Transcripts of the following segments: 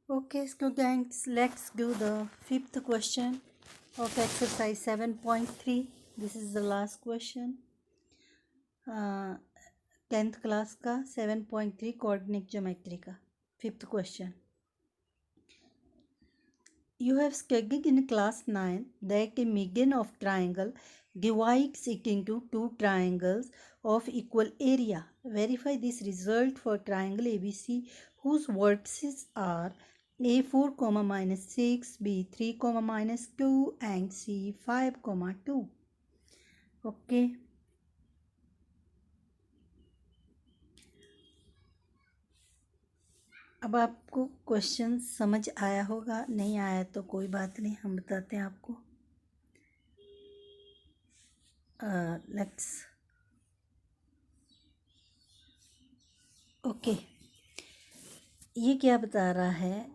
Okay, students, let's do the fifth question of exercise 7.3. This is the last question. 10th class का 7.3 coordinate geometry का fifth question. You have studied in class 9 that a median of triangle divides it into two triangles of equal area. Verify this result for triangle ABC whose vertices are A4, -6, B3, -2 and C5, 2. Okay. अब आपको question समझ आया होगा, नहीं आया तो कोई बात नहीं, हम बताते हैं आपको. Let's okay. ये क्या बता रहा है,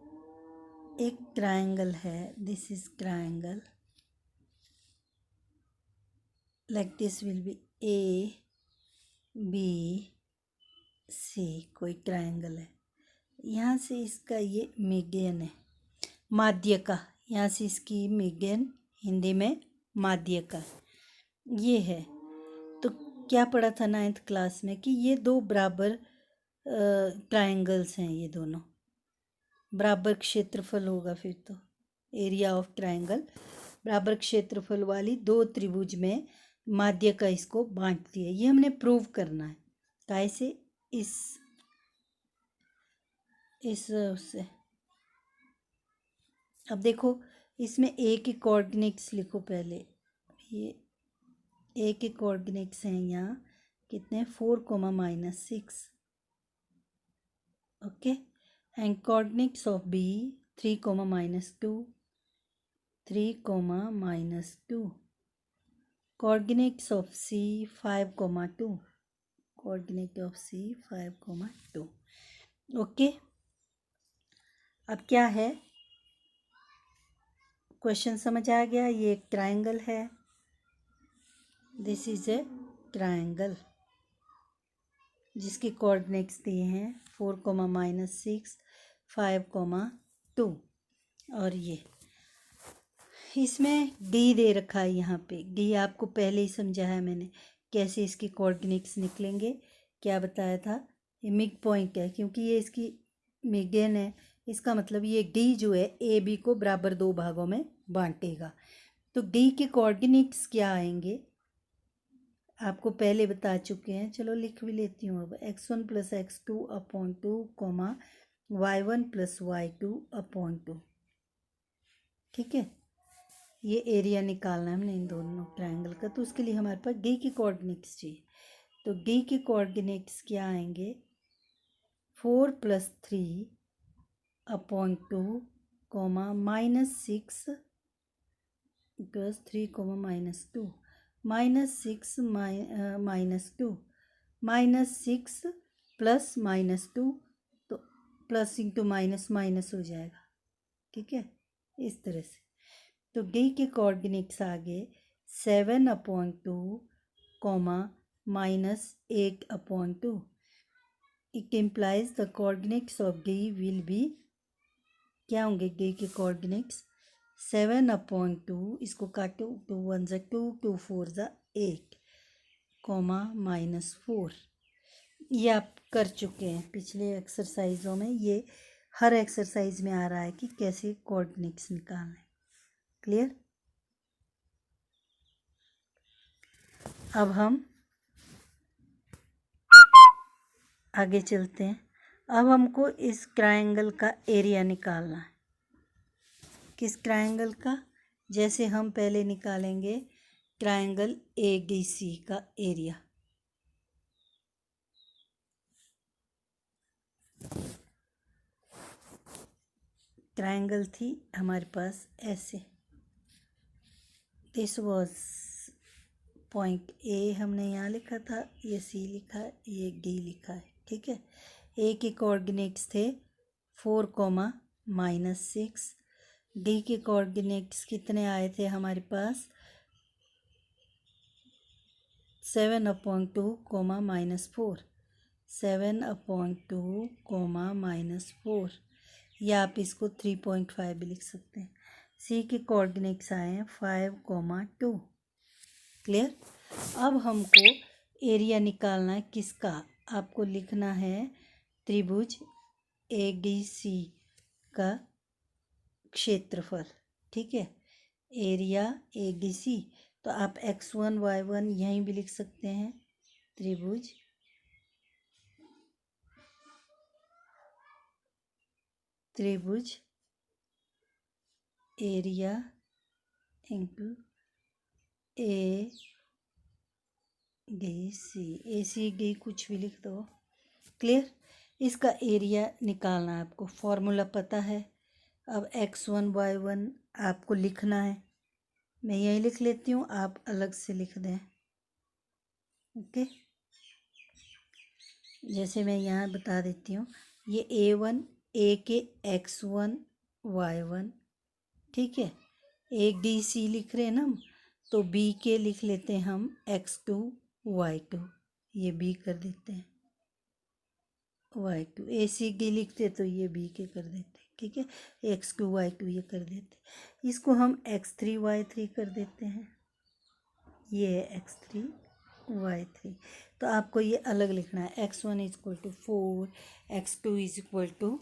एक ट्रायंगल है, this is triangle, like this will be A B C, कोई ट्रायंगल है. यहाँ से इसका ये मीडियन है, माध्य का, यहाँ से इसकी मीडियन हिंदी में माध्य का ये है. तो क्या पढ़ा था 9th क्लास में कि ये दो बराबर ट्रायंगल्स हैं, ये दोनों बराबर क्षेत्रफल होगा, फिर तो एरिया ऑफ ट्रायंगल बराबर क्षेत्रफल वाली दो त्रिभुज में माध्य का इसको बांटती है. ये हमने प्रूव करना है. कैसे? इस उससे. अब देखो, इसमें ए के कोऑर्डिनेट्स लिखो पहले. ये ए के कोऑर्डिनेट्स हैं यहाँ कितने, 4, -6. Okay. And coordinates of B 3, -2, 3, -2. Coordinates of C 5, 2. Coordinate of C 5, 2. Okay. अब क्या है, क्वेश्चन समझ आ गया. ये एक ट्रायंगल है, दिस इज ए ट्रायंगल जिसके कोऑर्डिनेट्स दिए हैं 4, -6, 5, 2. और ये इसमें डी दे रखा है. यहाँ पे डी आपको पहले ही समझाया मैंने कैसे इसके कोऑर्डिनेट्स निकलेंगे. क्या बताया था, ये मिड पॉइंट है क्योंकि ये इसकी मीडियन है. इसका मतलब ये डी जो है ए बी को बराबर दो भागों में बांटेगा. तो डी के कोऑर्डिनेट्स क्या आएंगे आपको पहले बता चुके हैं, चलो लिख भी लेती हूँ. अब x1 + x2 upon 2, y1 + y2 upon 2. ठीक है. ये एरिया निकालना है हमने इन दोनों ट्रायंगल का, तो उसके लिए हमारे पास डी के कोऑर्डिनेट्स चाहिए. तो डी के कोऑर्डिनेट्स क्या आएंगे, 4 + 3 अपॉन 2, -6 + 3, -2, -6 -2, -6 + -2, तो प्लस इंटू माइनस माइनस हो जाएगा. ठीक है, इस तरह से. तो डी के कोऑर्डिनेट्स आ गए 7/2, -8/2. It implies the coordinates of D will be, क्या होंगे डी के कोऑर्डिनेट्स, 7/2, इसको काटो, 2 1 2, 2 4 8, -4. ये आप कर चुके हैं पिछले एक्सरसाइजों में. ये हर एक्सरसाइज में आ रहा है कि कैसे कोऑर्डिनेट्स निकालने. क्लियर. अब हम आगे चलते हैं. अब हमको इस ट्रायंगल का एरिया निकालना है. किस ट्रायंगल का, जैसे हम पहले निकालेंगे ट्रायंगल ABC का एरिया. ट्रायंगल थी हमारे पास ऐसे, दिस वाज पॉइंट ए हमने यहाँ लिखा था, ये सी लिखा है, ये डी लिखा है. ठीक है. ए के कोऑर्डिनेट्स थे 4, -6. डी के कोऑर्डिनेट्स कितने आए थे हमारे पास, 7/2, -4, 7/2, -4. या आप इसको 3.5 भी लिख सकते हैं। सी के कोऑर्डिनेट्स आए हैं 5,2। क्लियर। अब हमको एरिया निकालना है किसका, आपको लिखना है त्रिभुज ADC का क्षेत्रफल। ठीक है, एरिया ADC। तो आप x1 y1 यहीं भी लिख सकते हैं, त्रिभुज एरिया इंटू ACD कुछ भी लिख दो। क्लियर। इसका एरिया निकालना है आपको, फॉर्मूला पता है। अब x1 y1 आपको लिखना है, मैं यही लिख लेती हूँ, आप अलग से लिख दें। ओके, जैसे मैं यहाँ बता देती हूँ, ये A1 A के x1 y1, ठीक है। ADC लिख रहे हैं ना हम, तो B के लिख लेते हैं हम x2 y2, ये B कर देते हैं y2। ACD लिखते तो ये B के कर देते, ठीक है। x2 y2 ये कर देते, इसको हम x3 y3 कर देते हैं, ये है x3 y3। तो आपको ये अलग लिखना है, x1 equal to 4, x2 is equal to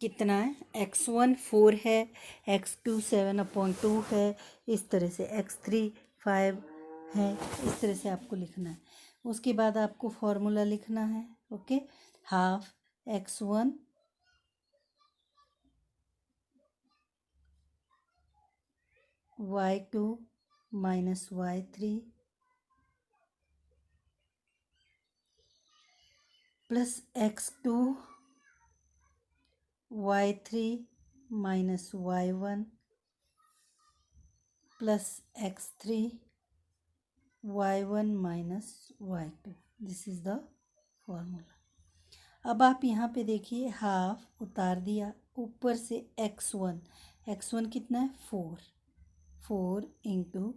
कितना है, x1 4 है, x2 7/2 है, इस तरह से x3 5 है, इस तरह से आपको लिखना है। उसके बाद आपको फॉर्मूला लिखना है। Okay, half x1 y2 minus y3 plus x2 y3 minus y1 plus x3 y1 minus y2। This is the formula. अब आप यहाँ पे देखिए, हाफ उतार दिया, ऊपर से x1 कितना है 4 इंटू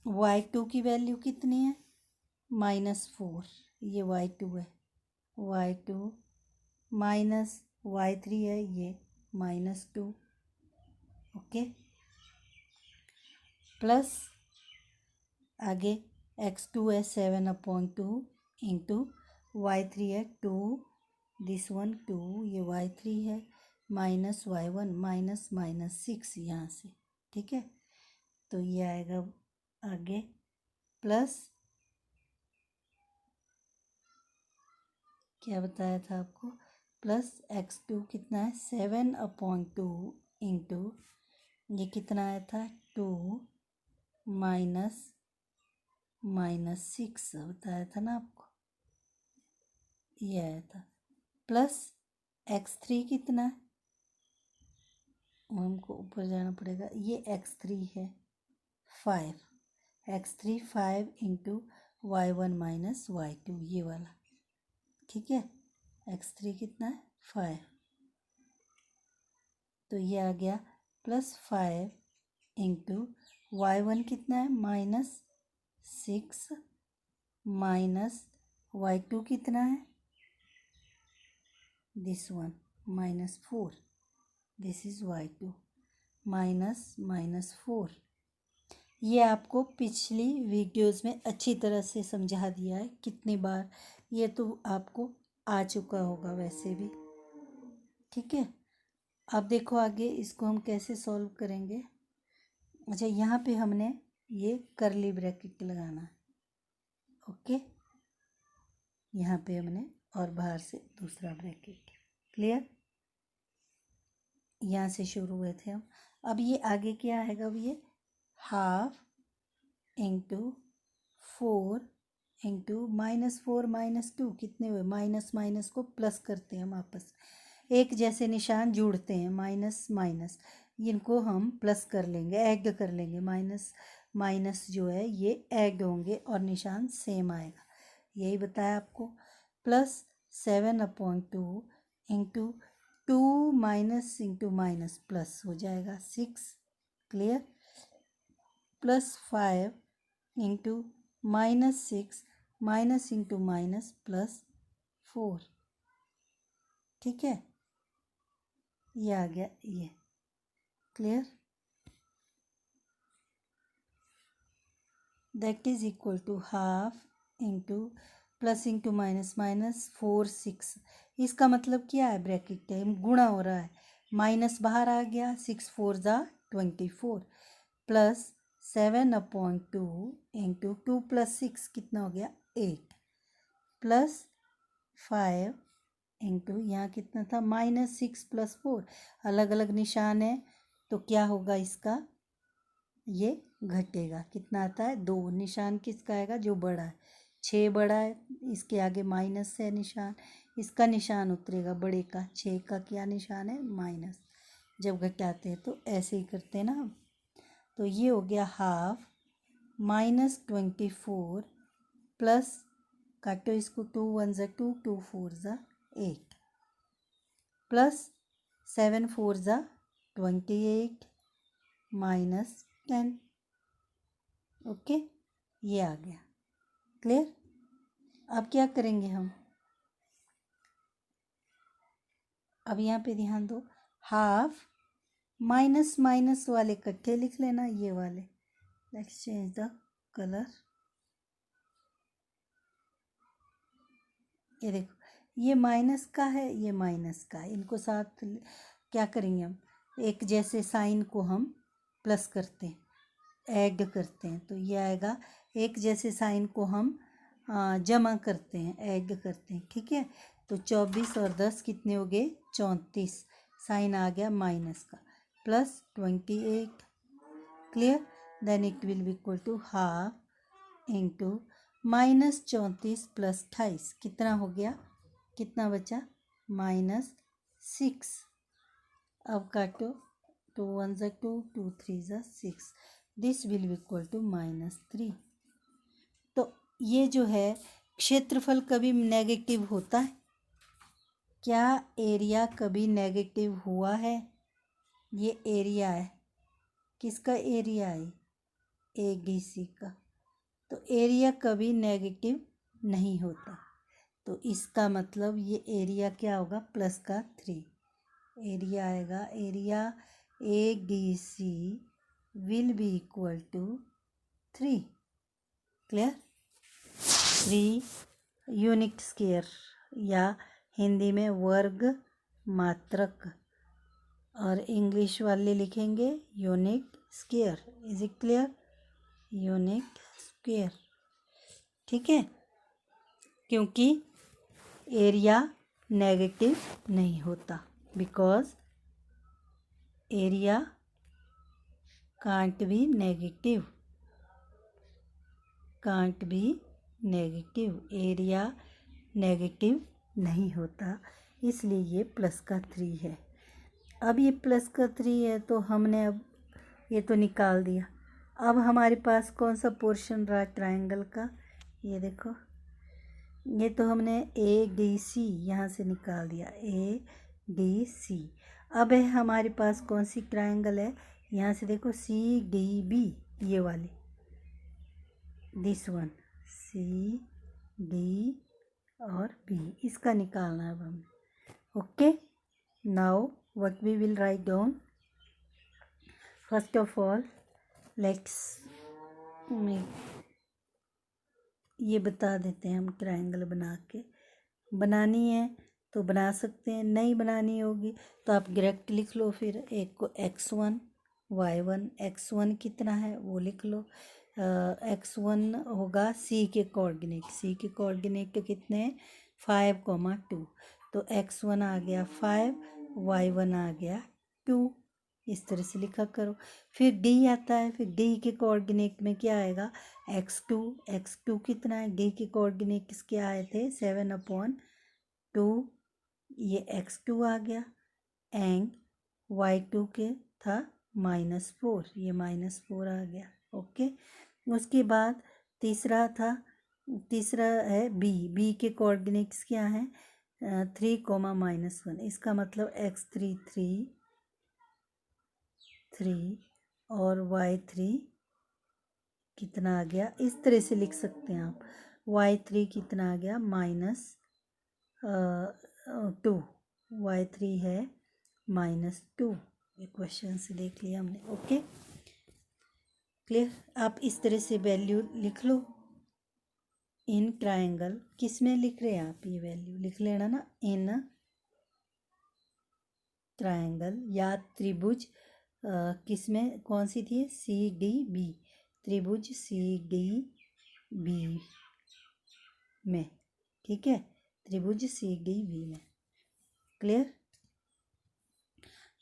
y2 की वैल्यू कितनी है -4, ये y2 है, y2 माइनस y3 है, ये -2। ओके, प्लस आगे x2 है 7/2 इंटू y3 है 2, दिस वन 2, ये y3 है, माइनस y1 -6 यहाँ से, ठीक है। तो ये आएगा आगे, प्लस क्या बताया था आपको, प्लस x2 कितना है 7/2 इंटू ये कितना आया था 2 -6 बताया था ना आपको, ये आया था, प्लस x3 कितना है, हमको ऊपर जाना पड़ेगा, ये x3 है 5 इंटू y1 माइनस y2, ये वाला, ठीक है। x3 कितना है 5, तो ये आ गया +5 इंटू y1 कितना है -6 माइनस y2 कितना है this one -4, this is y2 -4। ये आपको पिछली वीडियोस में अच्छी तरह से समझा दिया है, कितनी बार, ये तो आपको आ चुका होगा वैसे भी, ठीक है। अब देखो आगे इसको हम कैसे सॉल्व करेंगे। अच्छा, यहाँ पे हमने ये कर्ली ब्रैकेट लगाना है, ओके, यहाँ पे हमने, और बाहर से दूसरा ब्रैकेट। क्लियर, यहाँ से शुरू हुए थे हम। अब ये आगे क्या आएगा, अब ये हाफ इंटू 4 इंटू -4 -2 कितने हुए, माइनस माइनस को प्लस करते हैं हम आपस, एक जैसे निशान जोड़ते हैं, माइनस माइनस, इनको हम प्लस कर लेंगे, ऐड कर लेंगे, माइनस माइनस जो है ये ऐड होंगे और निशान सेम आएगा, यही बताया आपको। Plus 7/2 into 2 minus into minus plus हो जाएगा 6, clear, plus 5 into -6 minus into minus +4, ठीक है। ये आ गया ये। Clear? That is equal to half into plus into minus, minus 4 6। इसका मतलब क्या है? ब्रैकेट है, गुणा हो रहा है, माइनस बाहर आ गया, 6 4 ज़ा 24 प्लस 7/2 इंटू 2 + 6 कितना हो गया 8 प्लस 5 इंटू यहाँ कितना था -6 + 4। अलग अलग निशान है तो क्या होगा इसका? ये घटेगा। कितना आता है? 2। निशान किसका आएगा? जो बड़ा है। 6 बड़ा है, इसके आगे माइनस है निशान, इसका निशान उतरेगा बड़े का। 6 का क्या निशान है? माइनस। जब घटाते हैं तो ऐसे ही करते हैं ना हम। तो ये हो गया हाफ -24 प्लस, काटो इसको, 2 1 ज़ा 2, 2 4 ज़ा 8 प्लस 7 4 ज़ा 28 -10। ओके, ये आ गया। क्लियर? अब क्या करेंगे हम? अब यहाँ पे ध्यान दो, हाफ माइनस माइनस वाले इकट्ठे लिख लेना, ये वाले। Let's change the colour. ये देखो, ये माइनस का है, ये माइनस का है। इनको साथ क्या करेंगे हम? एक जैसे साइन को हम प्लस करते हैं, ऐड करते हैं, तो ये आएगा। एक जैसे साइन को हम जमा करते हैं, ऐड करते हैं। ठीक है, तो 24 और 10 कितने हो गए? 34। साइन आ गया माइनस का, plus 28। Clear? Then it will be equal to half into -34 plus 28 कितना हो गया? कितना बचा? -6। अब काटो, 2 1 ज़ा 2, 2 3 ज़ा 6। This will be equal to -3। तो ये जो है क्षेत्रफल कभी नेगेटिव होता है क्या? एरिया कभी नेगेटिव हुआ है? ये एरिया है, किसका एरिया है? ABC का। तो एरिया कभी नेगेटिव नहीं होता, तो इसका मतलब ये एरिया क्या होगा? प्लस का 3 एरिया आएगा। Area ABC will be equal to 3। Clear? 3 unit square, या हिंदी में वर्ग मात्रक, और इंग्लिश वाले लिखेंगे unit square. Is it clear? Unit square. ठीक है, क्योंकि एरिया नेगेटिव नहीं होता, because area can't be negative, can't be negative. Area negative नहीं होता, इसलिए ये प्लस का 3 है। अब ये प्लस का 3 है तो हमने अब ये तो निकाल दिया। अब हमारे पास कौन सा पोर्शन रहा ट्रायंगल का? ये देखो, ये तो हमने ADC यहाँ से निकाल दिया, ADC। अब है हमारे पास कौन सी ट्रायंगल है? यहाँ से देखो, CDB, ये वाली, दिस वन, CD और B, इसका निकालना है अब हमें। Okay, now what we will write down? First of all let's ये बता देते हैं हम ट्रायंगल बना के। बनानी है तो बना सकते हैं, नहीं बनानी होगी तो आप डायरेक्ट लिख लो। फिर एक को x1 y1, x1 कितना है वो लिख लो। x1 होगा c के कोऑर्डिनेट, c के कोऑर्डिनेट कितने हैं? 5, 2। तो x1 आ गया 5, y1 आ गया 2। इस तरह से लिखा करो। फिर d आता है, फिर d के कोऑर्डिनेट में क्या आएगा? x2, x2 कितना है? d के कोऑर्डिनेट किसके आए थे? 7/2, ये x2 आ गया। एंड y2 के था -4, ये -4 आ गया। ओके, उसके बाद तीसरा है b के कोऑर्डिनेट्स क्या हैं? 3, -1। इसका मतलब x3 3 और y3 कितना आ गया? इस तरह से लिख सकते हैं आप। y3 कितना आ गया? -2। y3 है -2। ये क्वेश्चन से देख लिया हमने। Okay clear. आप इस तरह से वैल्यू लिख लो इन ट्रायंगल। किस में लिख रहे हैं आप? ये वैल्यू लिख लेना ना, इन ट्रायंगल या त्रिभुज। किस में कौन सी थी? CDB, त्रिभुज CDB में। ठीक है, त्रिभुज CDB में। क्लियर।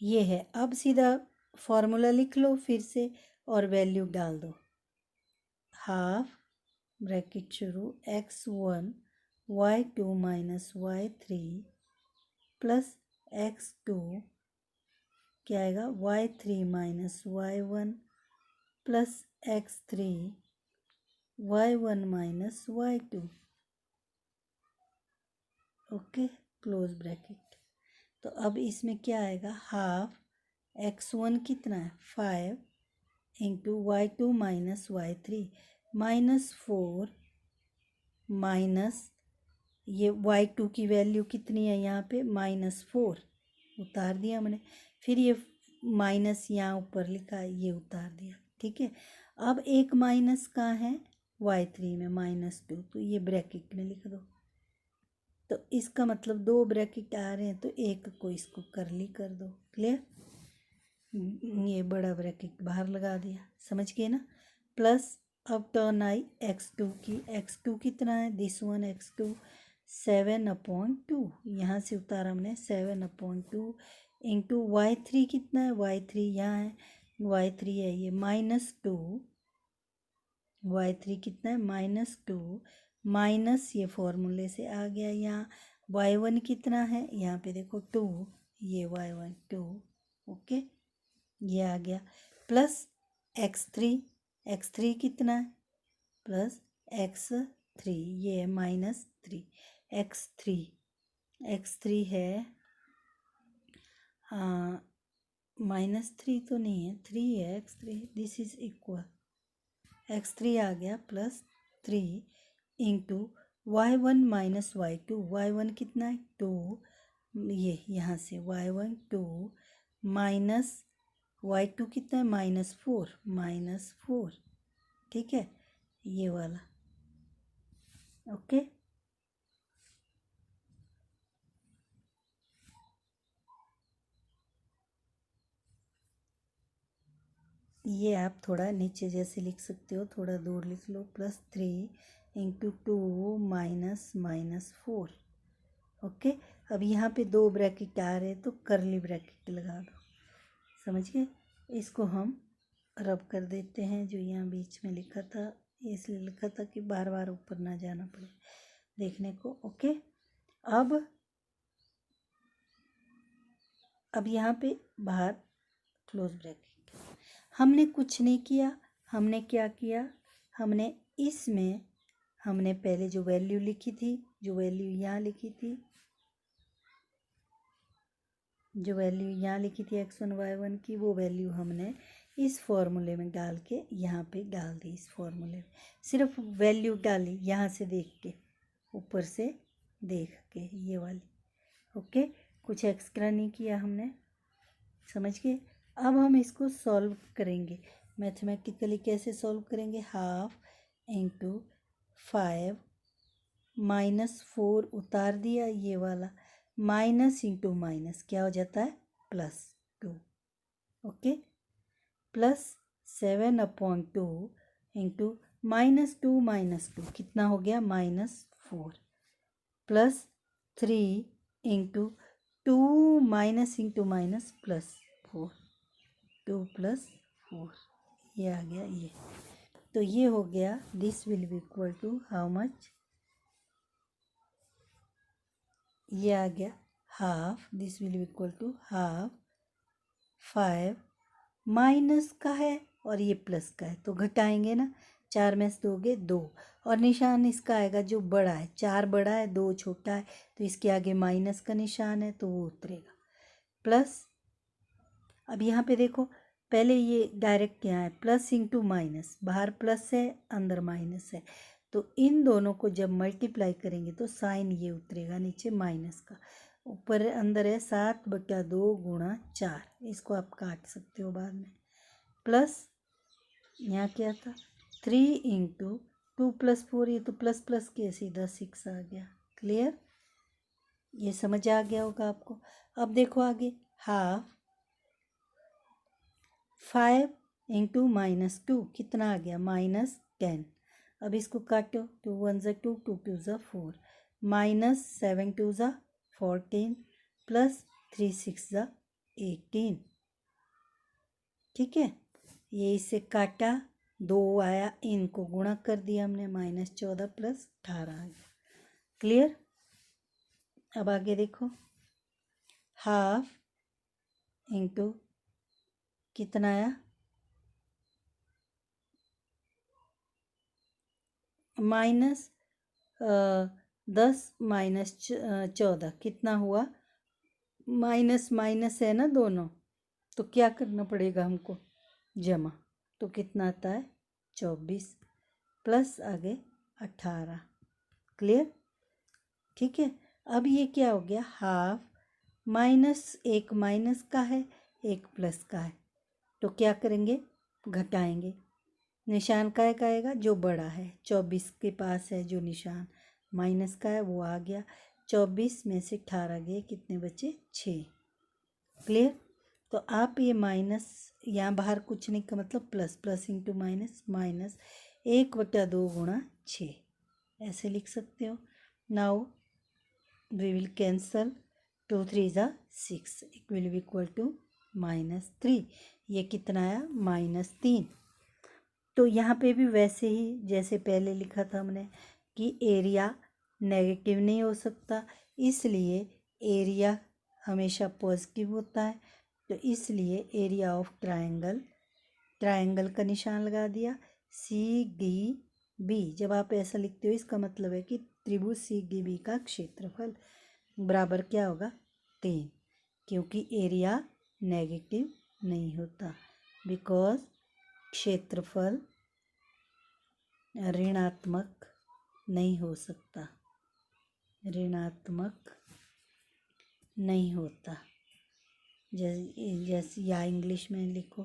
ये है। अब सीधा फॉर्मूला लिख लो फिर से और वैल्यू डाल दो। हाफ ब्रैकेट शुरू x1 y2 minus y3 plus x2 क्या आएगा? y3 minus y1 plus x3 y1 minus y2। Okay close bracket. तो अब इसमें क्या आएगा? हाफ x1 कितना है? 5 into y2 minus y3 -4 minus ये y2 की वैल्यू कितनी है यहाँ पे? -4 उतार दिया हमने। फिर ये माइनस यहाँ ऊपर लिखा है, ये उतार दिया। ठीक है, अब एक माइनस कहाँ है? y3 में -2, तो ये ब्रैकेट में लिख दो। तो इसका मतलब 2 ब्रैकेट आ रहे हैं तो एक को इसको करली कर दो। क्लियर। ये बड़ा ब्रैकेट बाहर लगा दिया, समझ गए ना। प्लस अब टर्न आई x2 की। x2 कितना है? This one x2 7/2। यहाँ से उतारा हमने 7/2 इंटू y3 कितना है? y3 यहाँ है, y3 है ये -2। y3 कितना है? -2 माइनस ये फॉर्मूले से आ गया यहाँ। y1 कितना है? यहाँ पे देखो 2, ये y1 2। ओके ये आ गया। प्लस x3 कितना है? प्लस x3 ये है -3। x3 है -3 तो नहीं है, 3 है x3। This is equal x3 आ गया plus 3 into y1 minus y2। y1 कितना है? 2, ये यहाँ से y1 2 माइनस y2 कितना है? -4। ठीक है, ये वाला। ओके ये आप थोड़ा नीचे जैसे लिख सकते हो, थोड़ा दूर लिख लो। +3 इंटू 2 माइनस -4। ओके अब यहाँ पे 2 ब्रैकेट आ रहे तो करली ब्रैकेट लगा दो। समझ गए। इसको हम रब कर देते हैं, जो यहाँ बीच में लिखा था इसलिए लिखा था कि बार बार ऊपर ना जाना पड़े देखने को। ओके अब यहाँ पे बाहर क्लोज ब्रैकेट। हमने कुछ नहीं किया। हमने क्या किया? हमने इसमें हमने पहले जो वैल्यू लिखी थी, जो वैल्यू यहाँ लिखी थी, x1 y1 की, वो वैल्यू हमने इस फॉर्मूले में डाल के यहाँ पे डाल दी। इस फॉर्मूले में सिर्फ वैल्यू डाली, यहाँ से देख के, ऊपर से देख के, ये वाली। ओके कुछ एक्स्ट्रा नहीं किया हमने, समझ गए। अब हम इसको सॉल्व करेंगे मैथमेटिकली। कैसे सॉल्व करेंगे? हाफ इंटू 5 -4 उतार दिया, ये वाला माइनस इंटू माइनस क्या हो जाता है? +2। ओके प्लस 7/2 इंटू -2 कितना हो गया? -4 plus 3 into 2 minus into minus +4, 2 + 4 ये आ गया। ये तो ये हो गया। This will be equal to how much? ये आ गया half. This will be equal to half 5 minus का है और ये प्लस का है तो घटाएंगे ना। 4 में से दोगे 2 और निशान इसका आएगा जो बड़ा है। 4 बड़ा है 2 छोटा है तो इसके आगे माइनस का निशान है तो वो उतरेगा। प्लस अब यहाँ पे देखो, पहले ये डायरेक्ट यहाँ है प्लस इंटू माइनस, बाहर प्लस है अंदर माइनस है, तो इन दोनों को जब मल्टीप्लाई करेंगे तो साइन ये उतरेगा नीचे माइनस का। ऊपर अंदर है 7/2 गुणा 4, इसको आप काट सकते हो बाद में। प्लस यहाँ क्या था 3 इंटू 2 + 4, ये तो प्लस प्लस के सीधा 6 आ गया। क्लियर, ये समझ आ गया होगा आपको। अब देखो आगे, हाफ 5 इंटू -2 कितना आ गया -10। अब इसको काटो, 2 1 ज़ा 2, 2 2 ज़ा 4, -7 2 ज़ा 14 प्लस 3 6 ज़ा 18। ठीक है, ये इसे काटा, 2 आया, इनको गुणा कर दिया हमने, -14 प्लस 18 आ गया। क्लियर। अब आगे देखो, हाफ इंटू कितना आया -10 -14 कितना हुआ, माइनस माइनस है ना दोनों, तो क्या करना पड़ेगा हमको, जमा। तो कितना आता है 24 प्लस आगे 18। क्लियर। ठीक है, अब ये क्या हो गया, हाफ एक माइनस का है, एक प्लस का है, तो क्या करेंगे, घटाएंगे। निशान का आएगा जो बड़ा है, 24 के पास है जो निशान माइनस का है वो आ गया। 24 में से 18 गए, कितने बचे 6। क्लियर। तो आप ये माइनस यहाँ बाहर कुछ नहीं का मतलब प्लस, प्लस इंटू माइनस, -1/2 गुणा 6 ऐसे लिख सकते हो। नाउ वी विल कैंसल, 2 3 ज़ा 6, it will be equal to -3। ये कितना आया -3। तो यहाँ पे भी वैसे ही जैसे पहले लिखा था हमने कि एरिया नेगेटिव नहीं हो सकता, इसलिए एरिया हमेशा पॉजिटिव होता है। तो इसलिए एरिया ऑफ ट्रायंगल का निशान लगा दिया। CDB, जब आप ऐसा लिखते हो इसका मतलब है कि त्रिभुज CDB का क्षेत्रफल बराबर क्या होगा 3, क्योंकि एरिया नेगेटिव नहीं होता, बिकॉज क्षेत्रफल ऋणात्मक नहीं हो सकता, ऋणात्मक नहीं होता। जैसे या इंग्लिश में लिखो,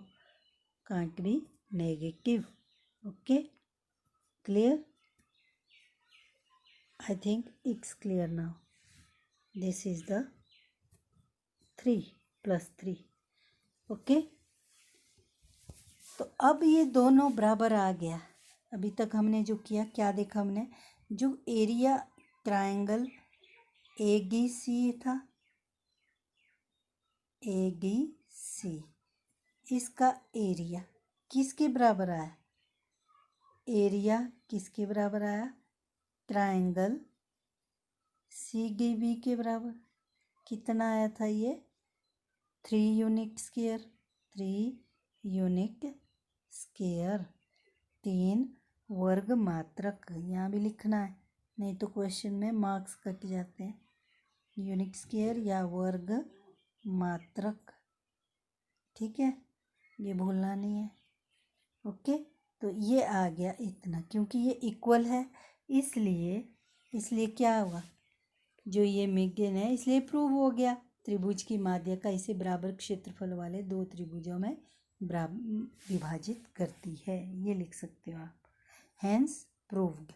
can't be negative. Okay, clear. I think it's clear now. This is the 3 + 3। Okay, तो अब ये दोनों बराबर आ गया। अभी तक हमने जो किया, क्या देखा हमने, जो एरिया ट्रायंगल ADC था, ADC, इसका एरिया किसके बराबर आया, एरिया किसके बराबर आया, ट्रायंगल CDB के बराबर। कितना आया था ये, 3 यूनिट स्क्वायर, 3 यूनिट स्क्वायर, 3 वर्ग मात्रक। यहाँ भी लिखना है, नहीं तो क्वेश्चन में मार्क्स कट जाते हैं। यूनिट स्क्वायर या वर्ग मात्रक, ठीक है, ये भूलना नहीं है। ओके, तो ये आ गया इतना, क्योंकि ये इक्वल है, इसलिए क्या हुआ, जो ये मीडियन है, इसलिए प्रूव हो गया। त्रिभुज की माध्य का इसे बराबर क्षेत्रफल वाले 2 त्रिभुजों में विभाजित करती है, ये लिख सकते हो आप, हैंस प्रूव्ड।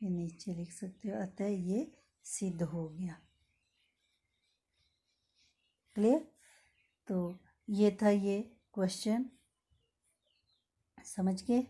फिर नीचे लिख सकते हो, अतः ये सिद्ध हो गया। क्लियर। तो ये था ये क्वेश्चन, समझ गए।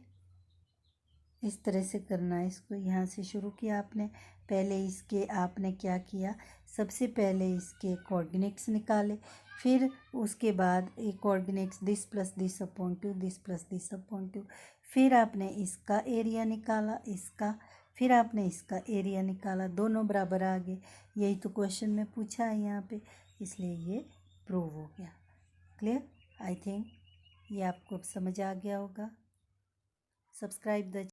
इस तरह से करना है इसको, यहाँ से शुरू किया आपने। पहले इसके आपने क्या किया, सबसे पहले इसके कोऑर्डिनेट्स निकाले, फिर उसके बाद एक coordinates this plus this upon 2, this plus this upon 2, फिर आपने इसका एरिया निकाला, इसका, फिर आपने इसका एरिया निकाला, दोनों बराबर आ गए। यही तो क्वेश्चन में पूछा है यहाँ पे, इसलिए ये प्रूव हो गया। क्लियर। आई थिंक ये आपको समझ आ गया होगा। Subscribe the